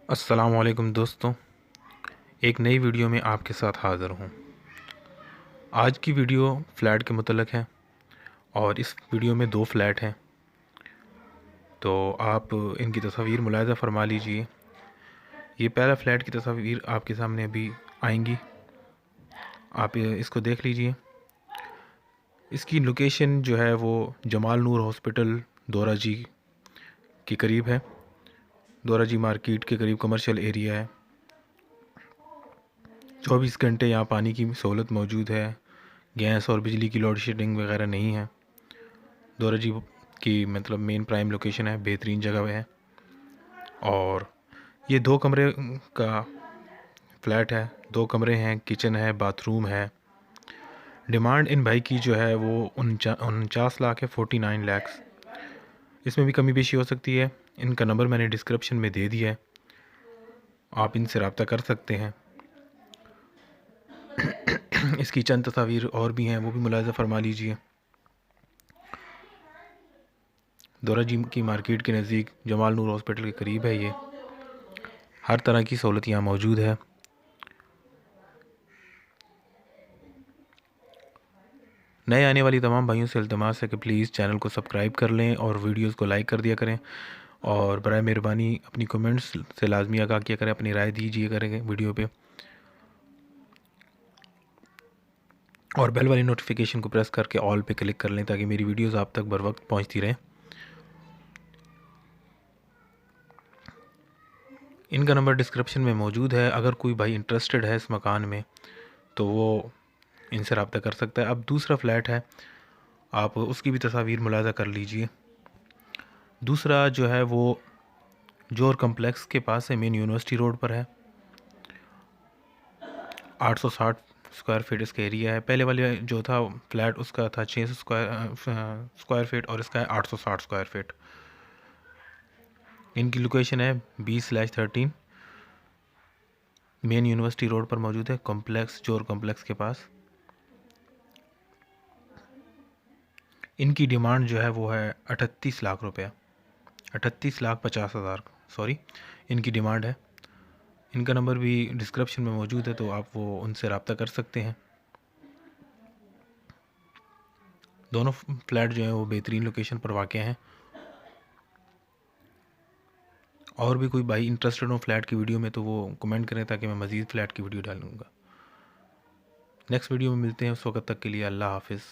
अस्सलाम वालेकुम दोस्तों, एक नई वीडियो में आपके साथ हाज़िर हूँ। आज की वीडियो फ़्लैट के मुतल्लिक़ है और इस वीडियो में 2 फ़्लैट हैं, तो आप इनकी तस्वीर मुलाहिज़ा फ़रमा लीजिए। ये पहला फ़्लैट की तस्वीर आपके सामने अभी आएंगी, आप इसको देख लीजिए। इसकी लोकेशन जो है वो जमाल नूर हॉस्पिटल दोराजी के करीब है। दोराजी मार्केट के करीब कमर्शियल एरिया है। 24 घंटे यहाँ पानी की सहूलत मौजूद है। गैस और बिजली की लोड शेडिंग वगैरह नहीं है। दोराजी की मतलब मेन प्राइम लोकेशन है, बेहतरीन जगह है। और ये 2 कमरे का फ्लैट है, 2 कमरे हैं, किचन है, बाथरूम है। डिमांड इन भाई की जो है वो 49 लाख है, 49 लैक्स। इसमें भी कमी पेशी हो सकती है। इनका नंबर मैंने डिस्क्रिप्शन में दे दिया है, आप इनसे रब्ता कर सकते हैं। इसकी चंद तस्वीर और भी हैं, वो भी मुलाहिज़ा फ़रमा लीजिए। दोराजी की मार्केट के नज़दीक जमाल नूर हॉस्पिटल के करीब है ये। हर तरह की सहूलत यहाँ मौजूद है। नए आने वाली तमाम भाइयों से इल्तिमास है कि प्लीज़ चैनल को सब्सक्राइब कर लें और वीडियोस को लाइक कर दिया करें, और बराए मेहरबानी अपनी कमेंट्स से लाजमी आगाह किया करें, अपनी राय दीजिए करेंगे वीडियो पे, और बेल वाली नोटिफिकेशन को प्रेस करके ऑल पे क्लिक कर लें ताकि मेरी वीडियोस आप तक बर वक्त पहुँचती रहें। इनका नंबर डिस्क्रिप्शन में मौजूद है। अगर कोई भाई इंटरेस्टेड है इस मकान में तो वो इनसे रब्ता कर सकता है। अब दूसरा फ़्लैट है, आप उसकी भी तस्वीर मुलाहिज़ा कर लीजिए। दूसरा जो है वो जोर कम्प्लेक्स के पास है, मेन यूनिवर्सिटी रोड पर है। 860 स्क्वायर फीट इसका एरिया है। पहले वाले जो था फ्लैट उसका था 600 स्क्वायर फीट और इसका है 860 स्क्वायर फीट। इनकी लोकेशन है 20/13 मेन यूनिवर्सिटी रोड पर मौजूद है, कॉम्प्लेक्स जोर कॉम्प्लेक्स के पास। इनकी डिमांड जो है वो है 38 लाख रुपया, 38,50,000 सॉरी, इनकी डिमांड है। इनका नंबर भी डिस्क्रिप्शन में मौजूद है, तो आप वो उनसे रब्ता कर सकते हैं। दोनों फ्लैट जो हैं वो बेहतरीन लोकेशन पर वाक़या हैं। और भी कोई भाई इंटरेस्टेड हो फ्लैट की वीडियो में तो वो कमेंट करें ताकि मैं मज़ीद फ़्लैट की वीडियो डालूँगा। नेक्स्ट वीडियो में मिलते हैं, उस वक्त तक के लिए अल्लाह हाफ़िज़।